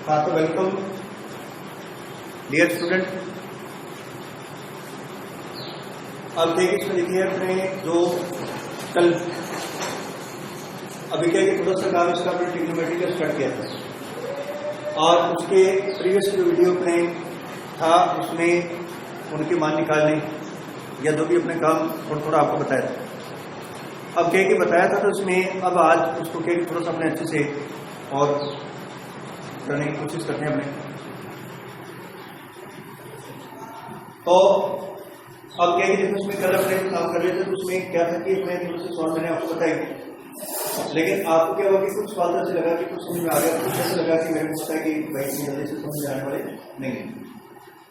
हाँ तो welcome dear student. अब देखिए इसमें देखिए अपने जो कल अभी क्या कि थोड़ा सा काम इसका अपने ट्रिग्नोमेट्री का स्टार्ट किया था और उसके प्रीवियस जो वीडियो अपने था उसमें उनके मान निकालने या जो भी अपने काम थोड़ा थोड़ा आपको बताया था। अब क्या कि बताया था तो उसमें अब आज उसको क्या कि थोड़ा सा अपने अच्छे से और करने की कोशिश करते हैं अपने। तो अब क्या कि जैसे उसमें कल अपने काम कर रहे थे तो उसमें क्या था कि अपने थोड़े से सवाल मैंने आपको बताए, लेकिन आपको क्या हुआ कि कुछ सवाल ऐसे लगा कि कुछ समझ में आ गया, कुछ ऐसे लगा कि मेरे को पता है कि भाई इतनी जल्दी से समझ आने वाले नहीं है,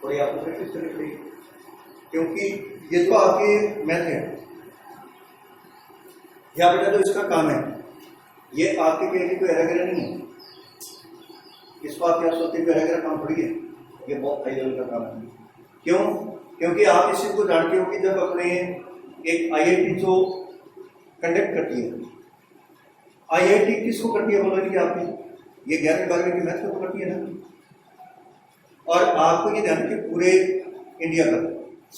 और ये आपको प्रैक्टिस करनी पड़ेगी क्योंकि ये तो आपके मैथ है या बेटा जो इसका काम है ये आपके क्या कि कोई एरागेरा नहीं है, इसको आप क्या सोचते हैं एरागेरा काम थोड़ी है, ये बहुत हाई लेवल का काम है। क्यों? क्योंकि आप इस चीज को जानते हो कि जब अपने एक आईआईटी जो कंडक्ट करती है, आईआईटी किसको करती है बोला कि आपने ये 11वीं 12वीं की मैथ को करती है ना, और आपको ये ध्यान कि पूरे इंडिया का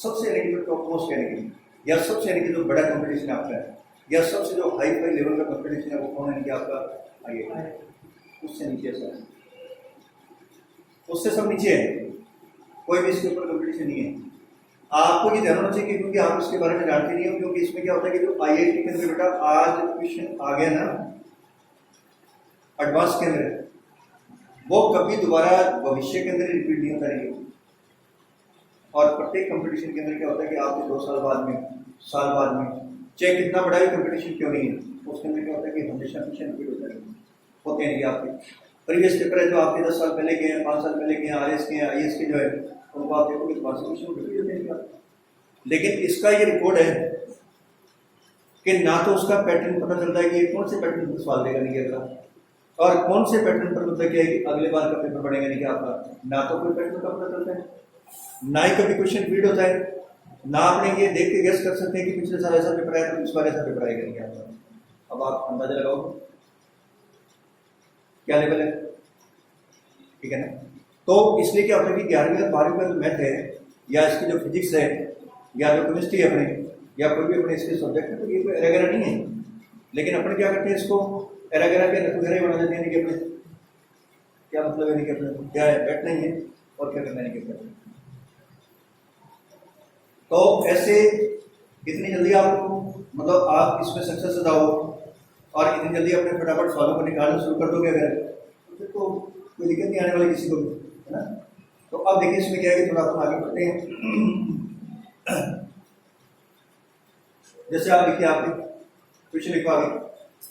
सबसे नेगेटिव टॉप मोस्ट कैटेगरी या सबसे यानी कि जो बड़ा कंपटीशन आपका है या सबसे जो हाई फाई लेवल का कंपटीशन है वो कौन है कि आपका आईआईटी, उससे नीचे सर, उससे सब नीचे है, कोई भी इसके ऊपर कंपटीशन नहीं है। आपको ये ध्यान होना चाहिए क्योंकि आप इसके बारे में जानते नहीं हो, क्योंकि इसमें क्या होता है कि जो आईआईटी के अंदर बेटा आज क्वेश्चन आ गया ना एडवांस के अंदर, वो कभी दोबारा भविष्य के अंदर रिपीट नहीं होता रहेगा। और प्रत्येक कंपटीशन के अंदर क्या होता है कि आपके 2 साल बाद में, साल बाद में, चाहे कितना बड़ा भी कंपटीशन क्यों नहीं है, उसके अंदर क्या होता है कि हमेशा क्वेश्चन रिपीट होता है, होते हैं कि आपके प्रीवियस पेपर है जो आपके 10 साल पहले के हैं, 5 साल पहले के हैं, आरएस के हैं, आईएएस के जो है उनको आप देखोगे तो 5 क्वेश्चन रिपीट होते हैं। लेकिन इसका ये रिकॉर्ड है कि ना तो उसका पैटर्न पता चलता है कि ये कौन से पैटर्न पर सवाल देगा नहीं अगला, और कौन से पैटर्न पर मतलब क्या है कि अगले बार का पेपर पढ़ेगा नहीं कि आपका, ना तो कोई पैटर्न का पता चलता है, ना ही कभी क्वेश्चन रिपीट होता है, ना आपने ये देख के गेस कर सकते हैं कि पिछले साल ऐसा पेपर आया तो इस बार ऐसा पेपर आएगा नहीं आपका। अब आप अंदाजा लगाओ क्या लेवल है, ठीक है ना। तो इसलिए क्या होता है कि 11वीं और 12वीं का जो मैथ है या इसकी जो फिजिक्स है या जो केमिस्ट्री है अपने या कोई भी अपने इसके सब्जेक्ट है तो ये कोई एरागेरा नहीं है, लेकिन अपन क्या करते हैं इसको एरागेरा के नतीजे बना देते हैं कि अपने क्या मतलब है कि अपने क्या है बैठना ही है और क्या करना है कि अपने। तो ऐसे इतनी जल्दी आपको मतलब आप इसमें सक्सेस अदा हो और इतनी जल्दी अपने फटाफट सवालों को निकालना शुरू कर दोगे अगर तो फिर तो कोई दिक्कत नहीं आने वाली किसी को भी, है ना। तो अब देखिए इसमें क्या है कि थोड़ा अपन आगे बढ़ते हैं। जैसे आप लिखिए, आपने क्वेश्चन लिखो आगे,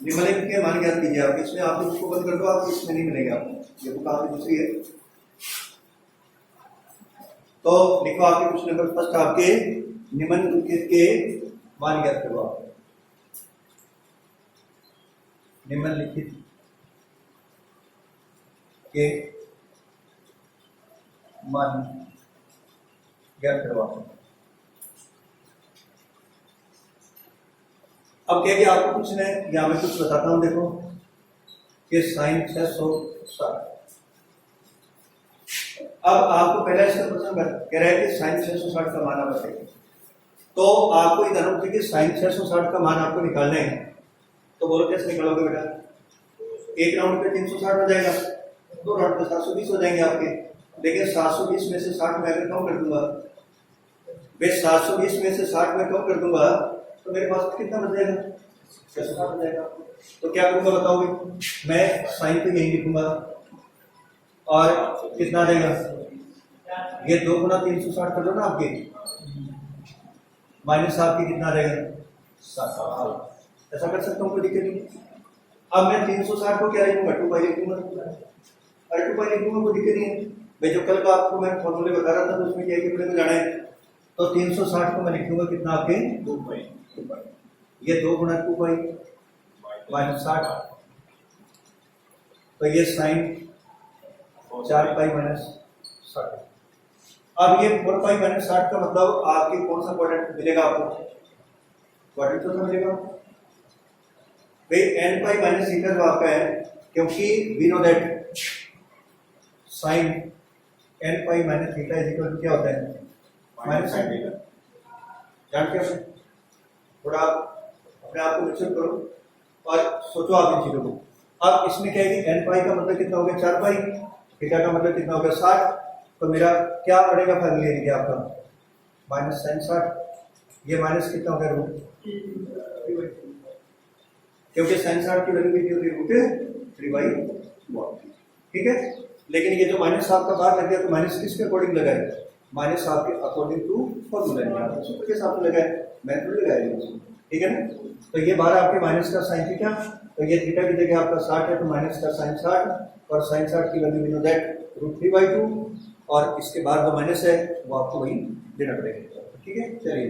निम्नलिखित के मान ज्ञात कीजिए। आप इसमें आप इसको बंद कर दो, आपको इसमें नहीं मिलेंगे आपको, ये बुक आपकी दूसरी है। तो लिखो आपके क्वेश्चन नंबर फर्स्ट, आपके निम्नलिखित के मान ज्ञात करो। आप निम्नलिखित के मान ज्ञात करो। अब क्या कि आपको कुछ नहीं, यहां मैं कुछ बताता हूं, देखो कि साइन 660। अब आपको पहला इसका प्रश्न कह रहा है कि साइन 660 का मान आप बताइए। तो आपको इधर होता है कि साइन 660 का मान आपको निकालना है, तो बोलो कैसे निकालोगे बेटा? एक राउंड पे 360 हो जाएगा, 2 राउंड पे 720 हो जाएंगे आपके। लेकिन 720 में से 60 में अगर कम कर दूंगा, भाई 720 में से 60 में कम कर दूंगा तो मेरे पास कितना बच जाएगा? 660 हो जाएगा। तो क्या करूंगा बताओगे? मैं साइन पे यही लिखूंगा और कितना आ जाएगा? ये 2 गुना 360 कर दो ना आपके, माइनस आपके कितना आ जाएगा? 7। ऐसा कर सकता हूँ, कोई दिक्कत नहीं। अब मैं 360 को क्या लिखूंगा? 2 पाई लिखूंगा, और 2 पाई लिखूंगा, कोई दिक्कत नहीं है भाई। जो कल का आपको मैं फॉर्मूले बता रहा था तो उसमें क्या है कि अपने को जाना है, तो 360 को मैं लिखूंगा कितना आपके? 2 पाई। ये 2 गुना 2 पाई माइनस 60, तो ये साइन 4 पाई माइनस 60। अब ये 4 पाई माइनस 60 का मतलब आपके कौन सा क्वाड्रेंट मिलेगा आपको? क्वाड्रेंट तो मिलेगा भाई n पाई माइनस थीटा जो आपका है, क्योंकि we know that sine n pi minus theta is equal to क्या होता है? Minus sine theta. जानते हैं? थोड़ा अपने आप को विकसित करो और सोचो आप इन चीजों को। अब इसमें क्या है कि एन पाई का मतलब कितना हो गया? 4 पाई। थीटा का मतलब कितना हो गया? 60। तो मेरा क्या पड़ेगा फाइनल एरिया आपका? Minus sine 60। ये माइनस कितना हो गया? रूट, क्योंकि साइन 60 की वैल्यू कितनी होती है? रूट 3/1। ठीक है। लेकिन ये जो माइनस आपका बाहर लग गया तो माइनस किसके अकॉर्डिंग लगा है? माइनस आपके अकॉर्डिंग टू फॉर्मूला है, सूत्र के हिसाब से लगा है, मैंने थोड़ी लगाया। ठीक है ना। तो ये बाहर आपके माइनस का साइन थीटा, तो ये थीटा की जगह आपका 60 है तो माइनस का साइन 60 और साइन 60 की value we know that root 3/2 और इसके बाद जो माइनस है वो आपको वही देना पड़ेगा। ठीक है। चलिए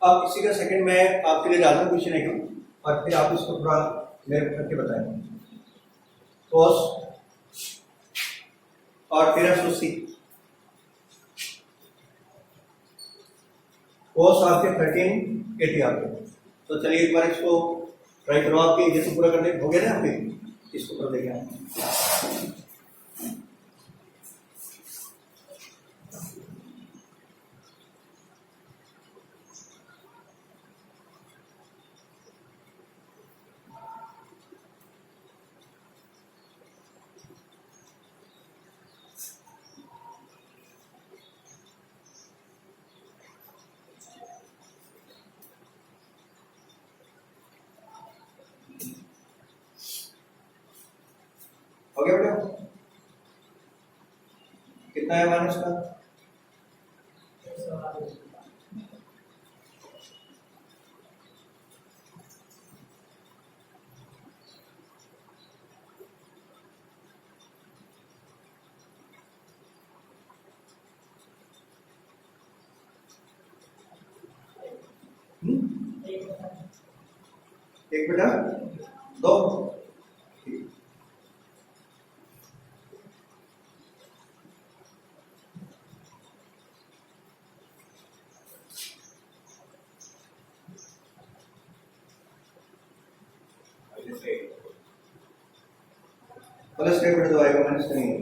अब इसी का सेकंड मैं आपके लिए डालता हूँ क्वेश्चन एक और फिर आप इसको थोड़ा मेरे को करके बताएं। cos और फिर c cos आपके 1380 आपके। तो चलिए एक बार इसको ट्राई करो। आपके ये तो पूरा करने हो गया ना आपके, इसको कर देंगे आप। हो गया बेटा? कितना है माइनस का? एक बेटा 2। प्लस का बेटा 2 आएगा, माइनस का नहीं है।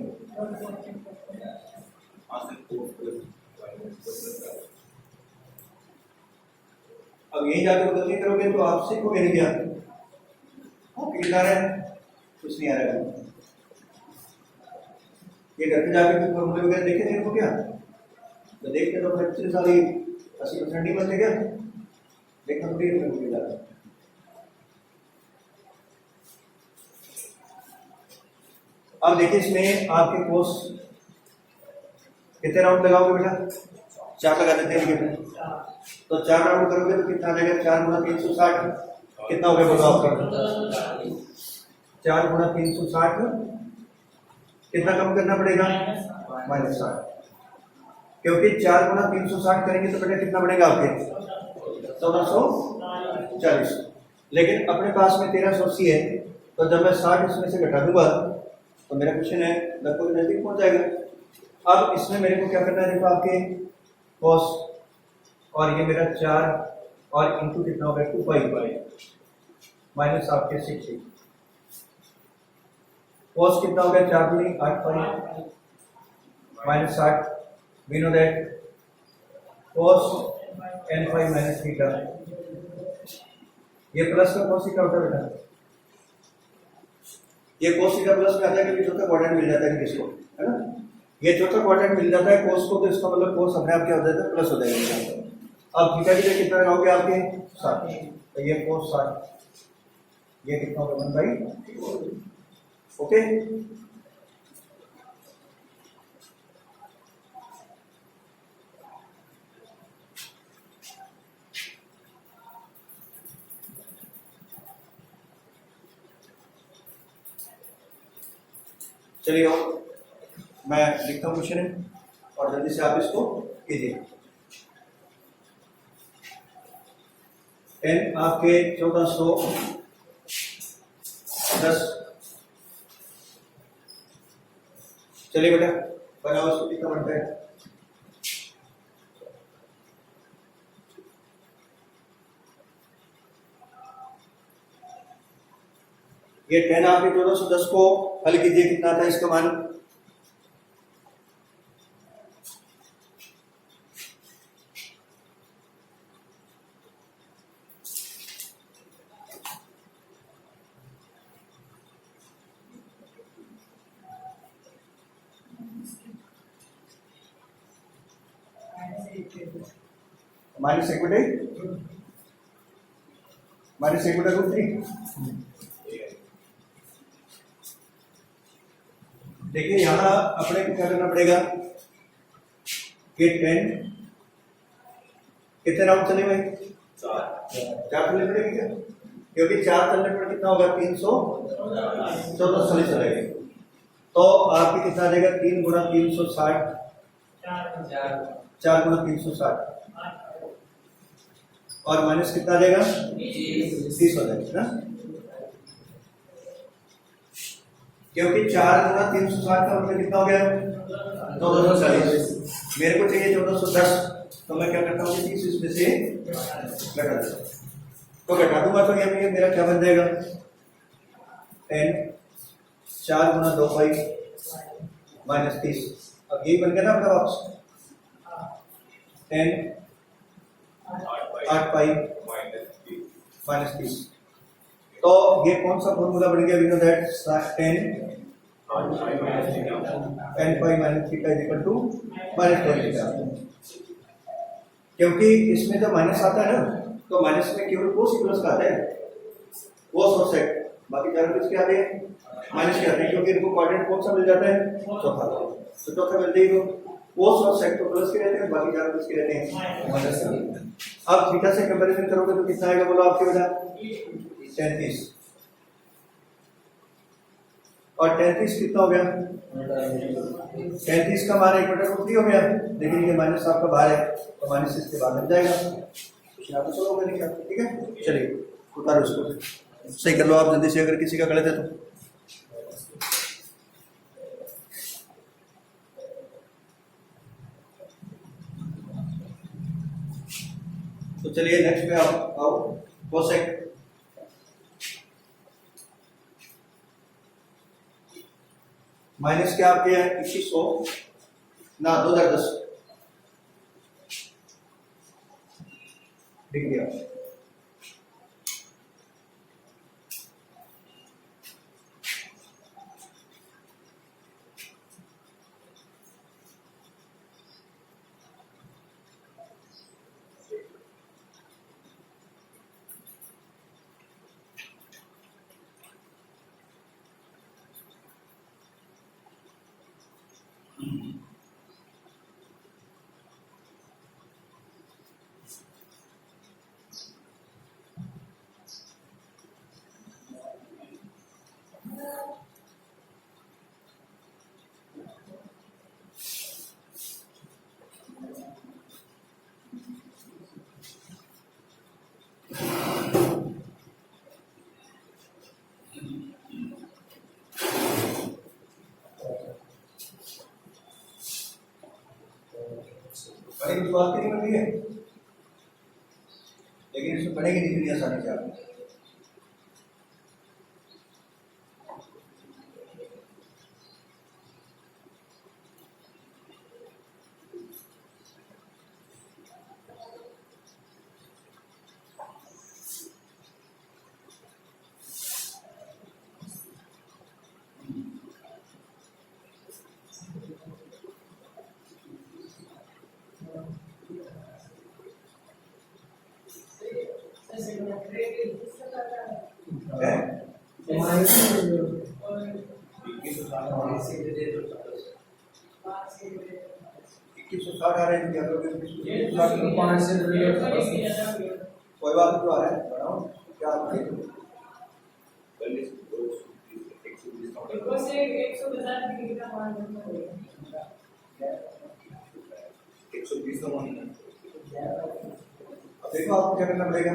अब यही जाके बदल नहीं करोगे तो आप सीखोगे नहीं क्या? कितना आ रहा है? कुछ नहीं आ रहा है। ये घर पे जाके फिर फॉर्मूले वगैरह देखे थे इनको क्या? तो देखते तो पिछले साल ही 80% नहीं बनते क्या? देखना थोड़ी है फिर जाकर। अब देखिए इसमें आपके कोर्स कितने राउंड लगाओगे बेटा? 4 लगा देते हैं। तो 4 राउंड करोगे तो कितना आ जाएगा? 4 गुना 360 कितना हो गया बोलो आपका? 4 गुना 360 कितना कम करना पड़ेगा? -60। क्योंकि 4 गुना 360 करेंगे तो बेटा कितना बढ़ेगा आपके? 1440। लेकिन अपने पास में 1380 है, तो जब मैं 60 इसमें से घटा दूंगा तो मेरा क्वेश्चन है लगभग नजदीक पहुंच जाएगा। अब इसमें मेरे को क्या करना है? देखो आपके cos और ये मेरा 4 और इंटू कितना होगा? 2 पाई माइनस आपके 60। cos कितना हो गया? 4 दूनी 8 pi minus 60। We know that cos n pi minus theta. ये प्लस का cos थीटा होता है बेटा। ये cos थीटा प्लस में आता है क्योंकि चौथा क्वाड्रेंट मिल जाता है किसको, है ना? ये चौथा क्वाड्रेंट मिल जाता है cos को, तो इसका मतलब cos अपने आप क्या हो जाता है? प्लस हो जाएगा। अब थीटा की जगह कितना लगाओगे आपके? 60। तो ये cos 60 ये कितना होगा? 1/4। ओके। चलिए और मैं लिखता हूँ क्वेश्चन और जल्दी से आप इसको कीजिए। 10 आपके 1410। चलिए बेटा बनाओ इसको, कितना बनता है? ये 10 आपके 1410 को हल कीजिए, कितना था इसका मान? माइनस एक बटे रूट 3। देखिए यहां अपने को क्या करना पड़ेगा कि 10 कितने राउंड चले भाई? 4 चलने पड़ेंगे क्या? क्योंकि 4 चलने पर कितना होगा? 314 चलेगा। तो आपकी कितना आ जाएगा? 3 गुणा 360, 4 गुणा 360 और माइनस कितना आ जाएगा? 30 हो जाएगा ना, क्योंकि 4 गुणा 360 का मतलब कितना हो गया? 1440। मेरे को चाहिए 1410, तो मैं क्या करता हूँ? 30 इसमें से घटा देता हूँ। तो घटा दूंगा तो ये मेरा क्या बन जाएगा? 10 4 गुणा 2 पाई माइनस 30। अब यही बन गया ना अपना वापस 10 8 पाई माइनस 30। तो ये कौन सा फॉर्मूला बन गया? We know that 10 pi minus theta is equal to minus 10 theta. क्योंकि इसमें जब माइनस आता है ना, तो माइनस में केवल कोस प्लस का आता है, कोस और सेक, बाकी चारों किसके आते हैं? माइनस के आते हैं, क्योंकि इनको क्वाड्रेंट कौन सा मिल जाता है? चौथा। तो चौथा मिलते ही तो कोस और सेक तो प्लस के रहते हैं, बाकी चारों किसके रहते हैं? माइनस के। अब थीटा से कंपैरिजन करोगे तो कितना आएगा बोलो आपके बेटा? 33। और 33 कितना हो गया? 33 का मान 1/√3 हो गया, लेकिन ये माइनस आपका बाहर है तो माइनस इसके बाद बन जाएगा। यहाँ तो चलो मैंने क्या, ठीक है। चलिए उतारो इसको, सही कर लो आप जल्दी से, अगर किसी का गलत है तो। तो चलिए नेक्स्ट पे आप आओ। कोसेक माइनस क्या आपके है? 2100 ना 2010 लिख दिया। बड़ी बात नहीं बन रही है, लेकिन इसमें पढ़ेगी नहीं आसानी से आप। कोई बात नहीं, आ रहा है क्या 120 का मान देखो आपको क्या करना पड़ेगा।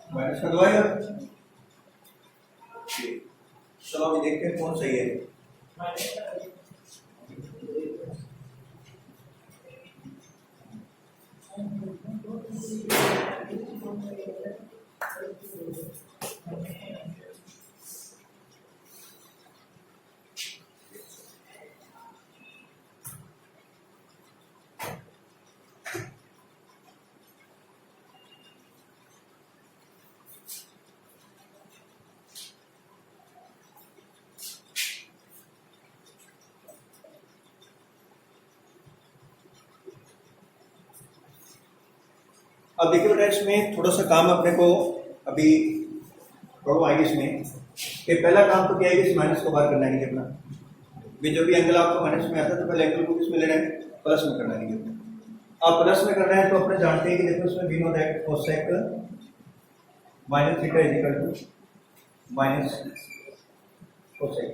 माइनस कर दो। चलो अभी देखते हैं कौन सही है। अब देखिए बेटा इसमें थोड़ा सा काम अपने को अभी प्रॉब्लम आएगी इसमें कि पहला काम तो क्या है कि इस माइनस को बाहर करना है अपना। भी जो भी एंगल आपको माइनस में आता है तो पहले एंगल को किसमें लेना है, प्लस में करना है। आप प्लस में कर रहे हैं तो अपने जानते हैं कि देखो इसमें B not x cosec minus theta is equal to minus cosec.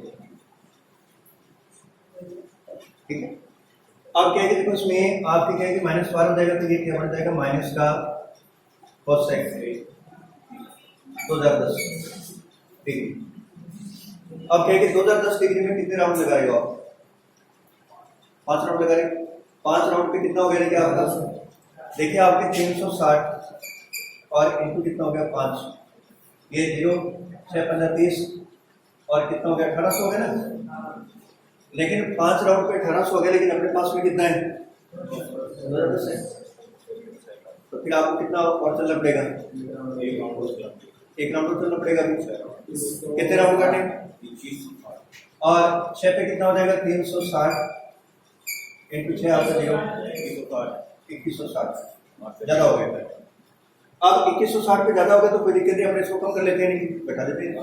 ठीक है। अब क्या है कि देखो इसमें आपके क्या है कि माइनस बार हो जाएगा तो ये क्या बन जाएगा माइनस का कोसेक 2010। ठीक है। अब क्या है कि 2010 डिग्री में कितने राउंड लगा रहे हो आप? 5 राउंड लगा रहे। 5 राउंड पे कितना हो गया क्या आपका? देखिए आपके 360 और इंटू कितना हो गया 5, ये 0 6 15 30 और कितना हो गया 1800 हो गया ना। लेकिन 5 राउंड पे 1800 हो गया, लेकिन अपने पास में कितना है 2010 है। तो फिर आपको कितना और चलना पड़ेगा? एक राउंड चलना पड़ेगा। कितने राउंड काटे? और 6 पे कितना हो जाएगा 360 इंटू 6 आपका 2160 ज्यादा हो गया। अब 2160 पे ज्यादा हो गया तो कोई दिक्कत नहीं, अपने इसको कम कर लेते हैं, नहीं बैठा देते हैं।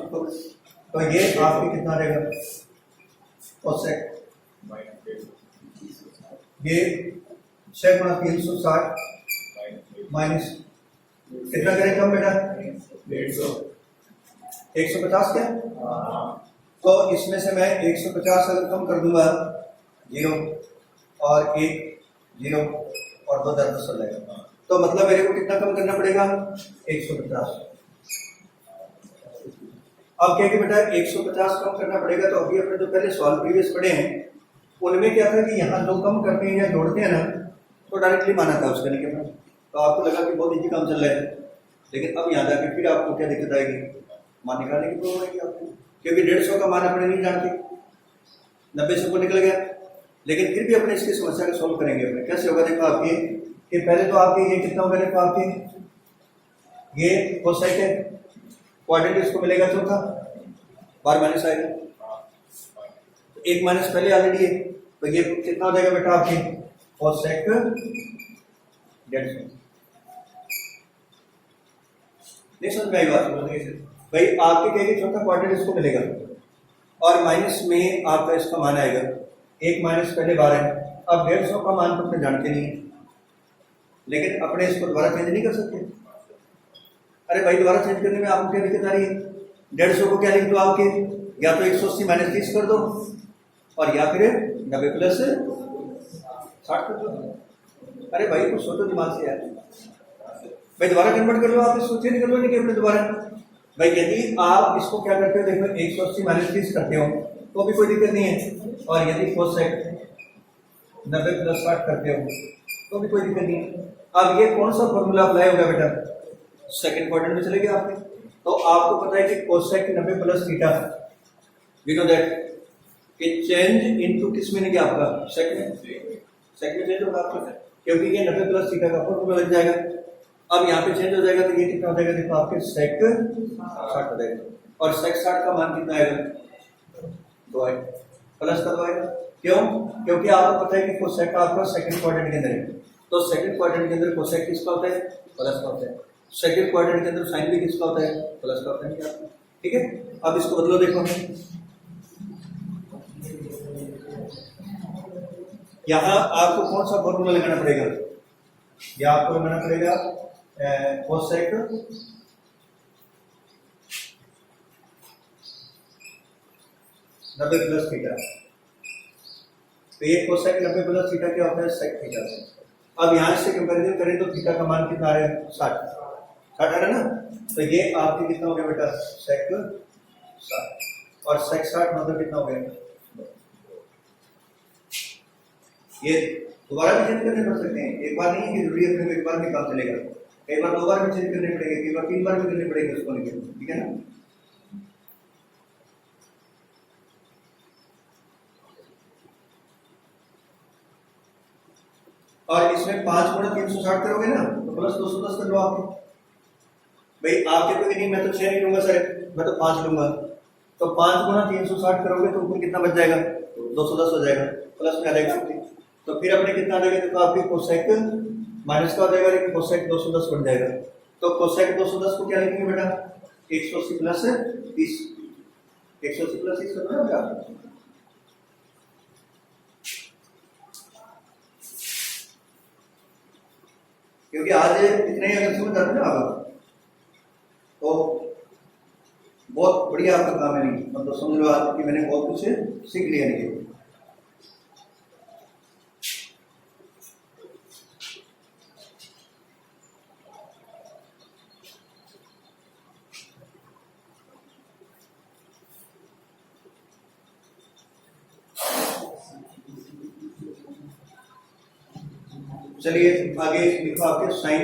तो ये आपके कितना रहेगा कोसेक, ये 6 गुणा 360 माइनस कितना करें कम बेटा 150 क्या? तो इसमें से मैं 150 अगर कम कर दूंगा 0 और 1 0 और 2 10 हो जाएगा। तो मतलब मेरे को कितना कम करना पड़ेगा 150। अब क्या कि बेटा 150 कम करना पड़ेगा। तो अभी अपने जो पहले सवाल प्रीवियस पढ़े हैं उनमें क्या था कि यहाँ जो कम करते हैं या जोड़ते हैं ना तो डायरेक्टली माना था उसका, नहीं क्या? तो आपको लगा कि बहुत इजी काम चल रहा है, लेकिन अब यहाँ जाके फिर आपको क्या दिक्कत आएगी, मान निकालने की प्रॉब्लम आएगी आपको, क्योंकि 150 का मान अपने नहीं जानते, 90 से को निकल गया। लेकिन फिर भी अपने इसकी समस्या को सॉल्व करेंगे। अपने कैसे होगा देखो आपके कि पहले तो आपके ये कितना होगा देखो आपके ये कोसेक है, क्वाड्रेंट इसको मिलेगा चौथा बार माइनस आएगा, एक माइनस पहले ऑलरेडी है तो ये कितना हो जाएगा बेटा आपके कोसेक 150। नहीं समझ में आई बात बोलने से भाई आपके कहेंगे चौथा क्वाड्रेंट इसको मिलेगा और माइनस में आपका इसका मान आएगा, एक माइनस पहले बार है। अब 150 का मान तो अपने जानते नहीं है, लेकिन अपने इसको दोबारा चेंज नहीं कर सकते। अरे भाई दोबारा चेंज करने में आपको क्या दिक्कत आ रही है? 150 को क्या लिख दो आपके, या तो 180 माइनस 30 कर दो और या फिर 90 प्लस 60 कर दो। अरे भाई कुछ सोचो दिमाग से यार, भाई दोबारा कन्वर्ट कर लो, आप इसको चेंज कर लो नहीं कि अपने दोबारा। भाई यदि आप इसको क्या करते हो, देखो 180 माइनस 30 करते हो तो भी कोई दिक्कत नहीं है, और यदि कोसेक 90 प्लस 60 करते हो तो भी कोई दिक्कत नहीं है। अब ये कौन सा फॉर्मूला अप्लाई होगा बेटा, सेकंड क्वाड्रेंट में चले गए आपने। तो आपको पता है कि cosec 90 plus theta, we know that it change into किस में नहीं आपका सेकंड चेंज होगा आपका, क्योंकि ये 90 प्लस थीटा का फॉर्मूला लग जाएगा। अब यहाँ पे चेंज हो जाएगा तो ये कितना हो जाएगा, देखो आपके सेक 60 हो जाएगा, और सेक 60 का मान कितना आएगा, 2 आएगा, प्लस का 2 आएगा। क्यों? क्योंकि आपको पता है कि कोसेक आपका सेकंड क्वाड्रेंट के अंदर है, तो सेकंड क्वाड्रेंट के अंदर कोसेक किसका होता है, प्लस का होता है। सेकंड क्वाड्रेंट के अंदर साइन भी किसका होता है, प्लस का होता है। ठीक है, अब इसको बदलो, देखो यहाँ आपको कौन सा फॉर्मूला लगाना पड़ेगा, या आपको लगाना पड़ेगा कोसेक 90 प्लस थीटा। तो ये कोसेक 90 प्लस थीटा क्या होता है, सेक थीटा। अब यहाँ से कंपैरिजन करें तो थीटा का मान कितना है, 60 आ रहा है ना, तो ये आपके कितना हो गया बेटा, सेक 60, और सेक 60 मतलब कितना हो गया, ये दोबारा भी चेंज करने पड़ सकते हैं, एक बार नहीं है कि जरूरी है एक बार में काम चलेगा, कई बार 2 बार भी चेंज करने पड़ेंगे, कई बार 3 बार भी करने पड़ेंगे उसको लेकर, ठीक है ना। और इसमें 5 गुणा 360 करोगे ना तो प्लस 210 कर लो आपके। भाई आप कहते नहीं मैं तो 6 नहीं लूंगा सर, मैं तो 5 लूंगा, तो 5 गुणा 360 करोगे तो ऊपर कितना बच जाएगा, 210 हो जाएगा, प्लस में आ जाएगा। तो फिर अपने कितना आ जाएगा, तो आपके कोसेक माइनस का हो जाएगा, लेकिन कोसेक 210 बन जाएगा। तो कोसेक 210 को क्या लिखेंगे बेटा, 180 प्लस 30, 180 प्लस 30 करना है बेटा। क्योंकि आज इतने ही अगर समझ आते ना आप तो बहुत बढ़िया आपका काम है, नहीं मतलब समझ लो आप कि मैंने बहुत कुछ सीख लिया नहीं। चलिए आगे लिखो आपके साइन,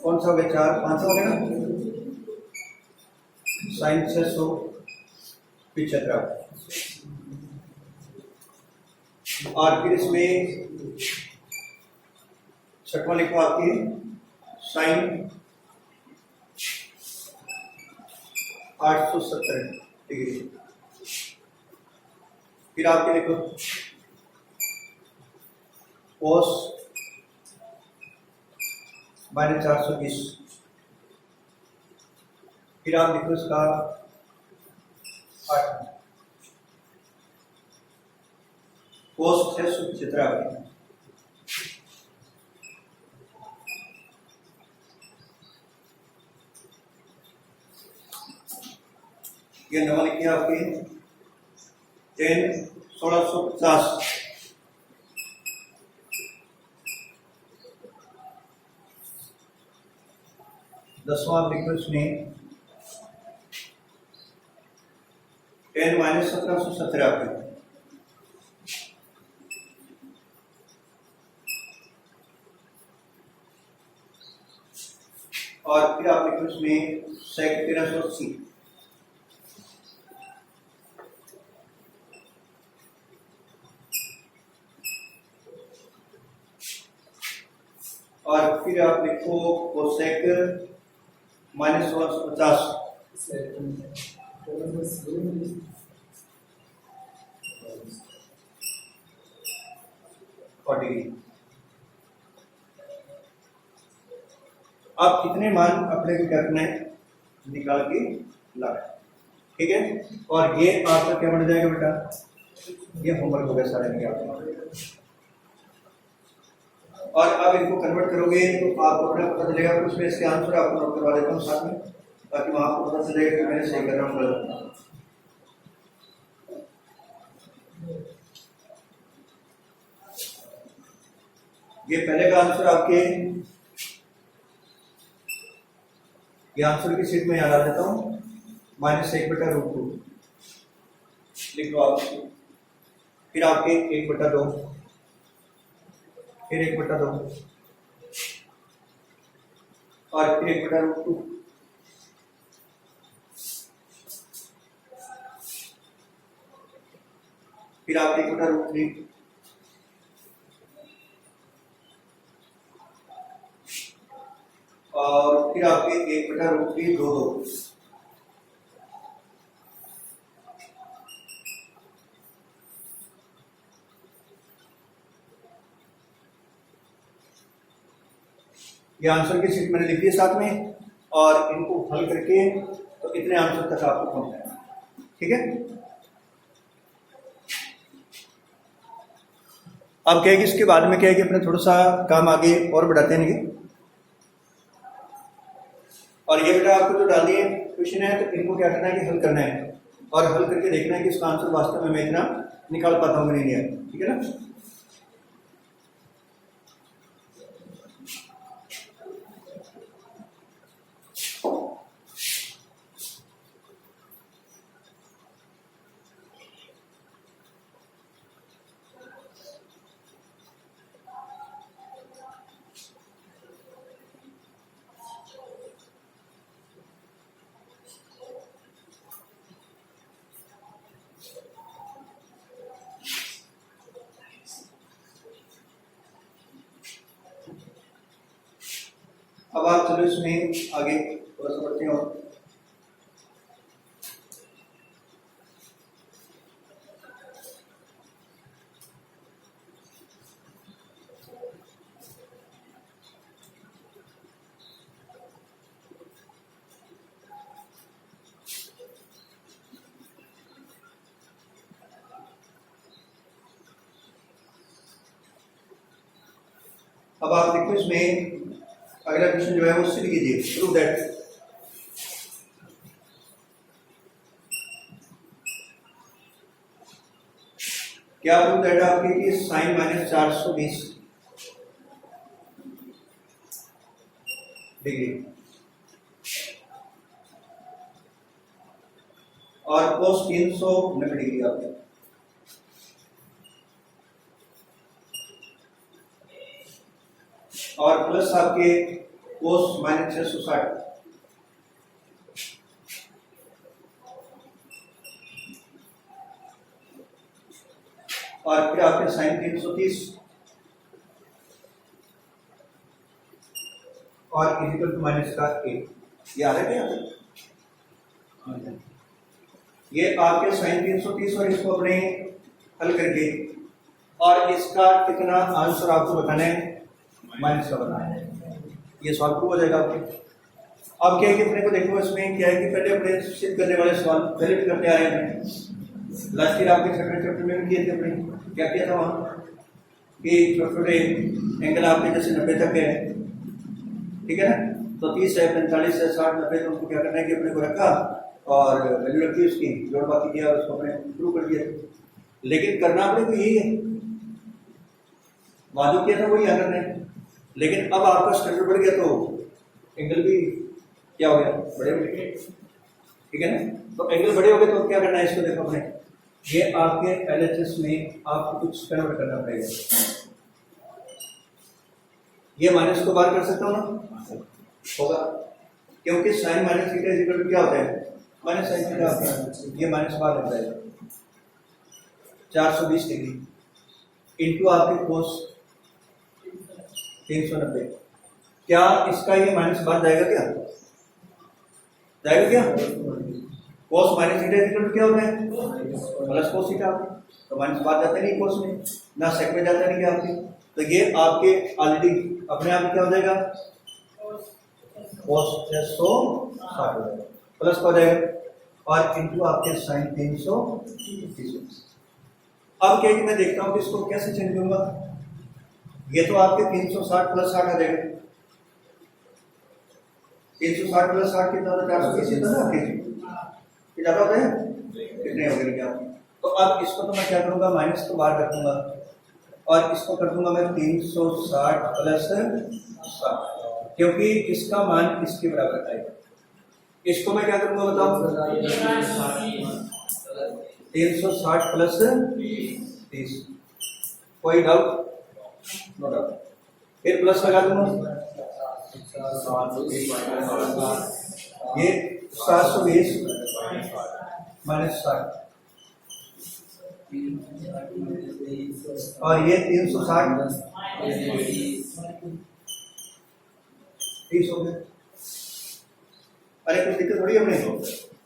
कौन सा हो गया, 4 5 हो गया ना, साइन 675, और फिर इसमें छठवां लिखो आपकी साइन 870 डिग्री। फिर आपके लिखो कोस माइनस 420, फिर आप लिखो इसका 8 कोस 675, ये नंबर लिखिए आपके 10 1650, दसवां लिखो इसमें 10 माइनस 1770 आपके, और फिर आप लिखो इसमें सेक 1380, और फिर आप लिखो कोसेक माइनस 150, आप कितने मान अपने को क्या करना है, निकाल के लाना, ठीक है। और ये आपका क्या बन जाएगा बेटा, ये होमवर्क हो गया सारे में आपका। और अब इनको कन्वर्ट करोगे तो आपको अपना पता चलेगा, कुछ में इसके आंसर आपको नोट करवा देता हूँ साथ में, ताकि वहां आपको पता चलेगा कि मैंने सही कर रहा हूँ गलत। ये पहले का आंसर आपके, ये आंसर की सीट में याद आ देता हूँ, -1/√2 लिख लो आप। फिर आपके 1/2, फिर 1/2 और फिर 1/√2, फिर आप 1/√3, और फिर आपके 1/√3 2 ये आंसर की सीट मैंने लिख दी साथ में, और इनको हल करके तो इतने आंसर तक आपको पहुंचना है, ठीक है। अब क्या है कि इसके बाद में क्या है कि अपने थोड़ा सा काम आगे और बढ़ाते हैं नहीं। और ये बेटा आपको जो डाल दिए क्वेश्चन है, तो इनको क्या करना है कि हल करना है, और हल करके देखना है कि इसका आंसर वास्तव में मैं इतना निकाल पाता हूँ कि नहीं, ठीक है ना। अब आप चलो इसमें आगे थोड़ा सा बढ़ते हैं। अब आप देखो इसमें अगला क्वेश्चन जो है वो सिद्ध कीजिए, प्रूव दैट क्या प्रूव दैट आपके कि साइन -420 डिग्री और कोस 390 डिग्री आपके, और प्लस आपके कोस -660 और फिर आपके साइन 330 और इक्वल टू -1। ये आ रहा है क्या, ये आपके साइन 330 और इसको अपने हल करके और इसका कितना आंसर आपको बताना है, माइनस का बताना है, ये सॉल्व हो जाएगा आपके। अब क्या है कि अपने को देखो इसमें क्या है कि पहले अपने सिद्ध करने वाले सवाल पहले भी करते आ रहे हैं, लास्ट ईयर आपके सेकंड चैप्टर में भी किए थे। अपने क्या किया था वहाँ कि छोटे छोटे एंगल आपके जैसे 90 तक है, ठीक है ना, तो 30 है, 45 है, 60, 90, तो उनको क्या करना है कि अपने को रखा और वैल्यू रखी उसकी, जोड़ बाकी किया, उसको अपने शुरू कर दिया। लेकिन करना अपने को यही है, वादू किया था वही याद करना है। लेकिन अब आपका स्टैंडर्ड बढ़ गया तो एंगल भी क्या हो गया, बड़े हो गए, ठीक है ना। तो एंगल बड़े हो गए तो क्या करना है, इसको देखो अपने, ये आपके LHS में आपको कुछ कन्वर्ट करना पड़ेगा। ये माइनस को बाहर कर सकता हूँ ना, होगा, क्योंकि sine minus theta is equal to क्या होता है, माइनस साइन थीटा होता है। ये माइनस बाहर लग जाएगा 420 डिग्री इंटू आपके कोस 390। क्या इसका ये माइनस बाहर जाएगा, क्या जाएगा, क्या cos minus theta equal to क्या होता है, प्लस कोस थीटा, तो माइनस बाहर जाता नहीं कोस में, ना सेक में जाता नहीं क्या आपके, तो ये आपके ऑलरेडी अपने आप क्या हो जाएगा, cos 660 हो जाएगा, प्लस हो जाएगा और इंटू आपके साइन 330। अब क्या कि मैं देखता हूँ कि इसको कैसे चेंज करूंगा। ये तो आपके 360 प्लस 60 आ जाएगा, 360 प्लस 60 कितना होता है, 420 था ना आपके, ज्यादा होता है कितने हो गए क्या। तो अब इसको तो मैं क्या करूंगा, माइनस को बाहर कर दूंगा और इसको कर दूंगा मैं 360 प्लस 60, क्योंकि इसका मान इसके बराबर आएगा। इसको मैं क्या करूंगा बताओ, 360 प्लस 30, कोई डाउट? No doubt. फिर प्लस लगा दूंगा, ये 720 माइनस 60 और ये 360 30 हो गए। अरे कुछ दिक्कत थोड़ी हमने,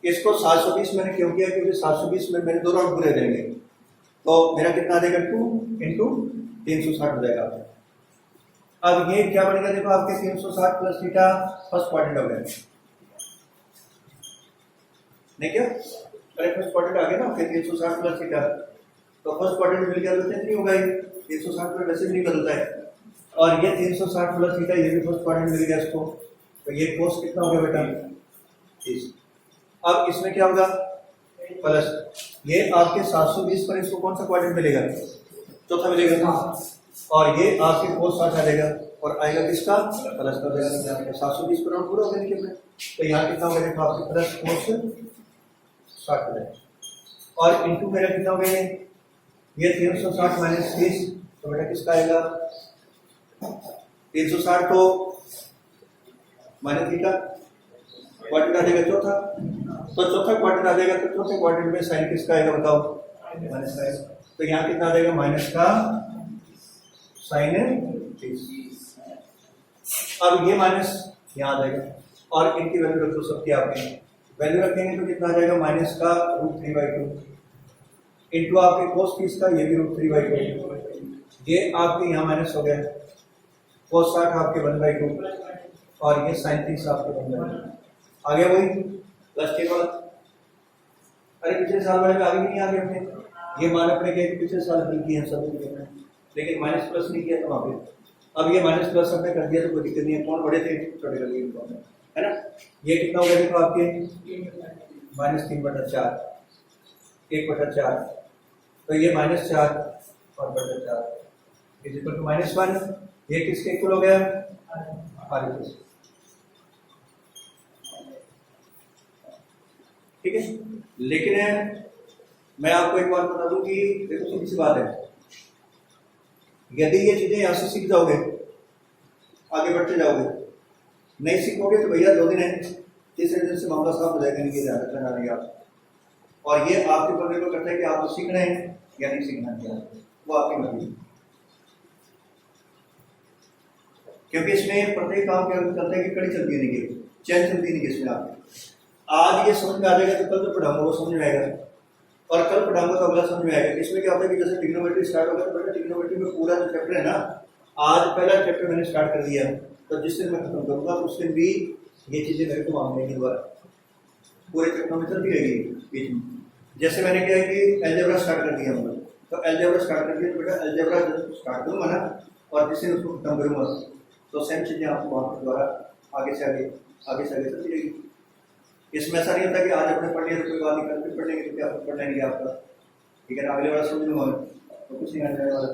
इसको 720 मैंने क्यों किया, क्योंकि 720 में मेरे 2 राउंड पूरे रहेंगे, तो मेरा कितना आ जाएगा 2 इंटू 360 हो जाएगा। अब ये क्या बनेगा, देखो आपके 360 प्लस थीटा फर्स्ट क्वाड्रेंट हो गया, नहीं क्या? अरे फर्स्ट क्वाड्रेंट आ गया ना आपके 360 प्लस थीटा, तो फर्स्ट क्वाड्रेंट मिल गया तो नहीं होगा, 360 प्लस वैसे भी नहीं बदलता है। और ये 360 प्लस थीटा, ये भी फर्स्ट क्वाड्रेंट मिल गया इसको, तो ये कोस कितना हो गया बेटा 30। अब इसमें क्या होगा प्लस, ये आपके 720 पर इसको कौन सा क्वाड्रेंट मिलेगा, चौथा मिलेगा, और ये आपके कोस 60 आ जाएगा और आएगा किसका प्लस का जाएगा, 720 पर राउंड पूरा हो गया निकल, तो यहाँ कितना हो गया आपके प्लस कोस 60 हो जाएगा और इंटू मेरा कितना हो गया, ये 360 माइनस 30, तो बेटा किसका आएगा 360 को माइनस थीटा क्वाड्रेंट आ जाएगा चौथा, तो चौथा क्वाड्रेंट आ जाएगा, तो चौथे क्वाड्रेंट में साइन किसका आएगा बताओ, माइनस का, तो यहाँ कितना आ जाएगा माइनस का साइन 30। अब ये माइनस यहाँ आ जाएगा और इनकी वैल्यू रख दो सबकी, आपकी वैल्यू रखेंगे तो कितना आ जाएगा माइनस का √3/2 इंटू आपके कोस 30 का, ये भी √3/2, ये आपके यहाँ माइनस हो गया, कोस 60 आपके 1/2 और ये साइन 30 आपके 1/2 आ गया, वही प्लस के बाद। अरे पिछले साल वाले में आगे भी नहीं आ गए अपने, ये मान अपने के पिछले साल हल किए हैं सब, लेकिन माइनस प्लस नहीं किया था वहाँ पे। अब ये माइनस प्लस हमने कर दिया तो कोई दिक्कत नहीं है, कौन बड़े थे छोटे कर दिए, है ना। ये कितना हो गया देखो आपके -3/4 1/4, तो ये -4 और /4 इज इक्वल टू -1, ये किसके इक्वल हो गया R+, ठीक है। लेकिन मैं आपको एक बात बता दूं कि देखो सीधी सी बात है, यदि ये चीजें यहाँ से सीख जाओगे आगे बढ़ते जाओगे, नहीं सीखोगे तो भैया 2 दिन है, तीसरे दिन से मामला साफ हो जाएगा, इनकी ध्यान रखना नहीं आप, और ये आपके ऊपर निर्भर करता है कि आपको सीखना है या नहीं सीखना है, वो आपकी मर्जी, क्योंकि इसमें प्रत्येक काम क्या चलता है कि कड़ी चलती नहीं है, चैन चलती नहीं है इसमें। आपके आज ये समझ में आ जाएगा तो कल जो पढ़ाऊंगा वो समझ में आएगा, और कल पढ़ाऊंगा तो अगला समझ में आएगा। इसमें क्या होता है कि जैसे ट्रिग्नोमेट्री स्टार्ट होगा तो बेटा ट्रिग्नोमेट्री में पूरा जो चैप्टर है ना, आज पहला चैप्टर मैंने स्टार्ट कर दिया, तो जिस दिन मैं खत्म करूंगा तो उस दिन भी ये चीजें मेरे को मांगने के द्वारा पूरे चैप्टर में चलती रहेगी बीच में। जैसे मैंने क्या है कि एल्जेब्रा स्टार्ट कर दिया हमने, तो एल्जेब्रा स्टार्ट कर दिया तो बेटा एल्जेब्रा जब स्टार्ट करूंगा ना और जिस दिन उसको खत्म करूंगा तो सेम चीजें आपको वहाँ के द्वारा आगे से आगे चलती रहेगी। इसमें ऐसा नहीं होता कि आज अपने पढ़ लिया तो कोई बात नहीं, कल फिर पढ़ लेंगे तो क्या पढ़ लेंगे आपका, ठीक है ना, अगले वाला समझ लूंगा तो कुछ नहीं आने वाला।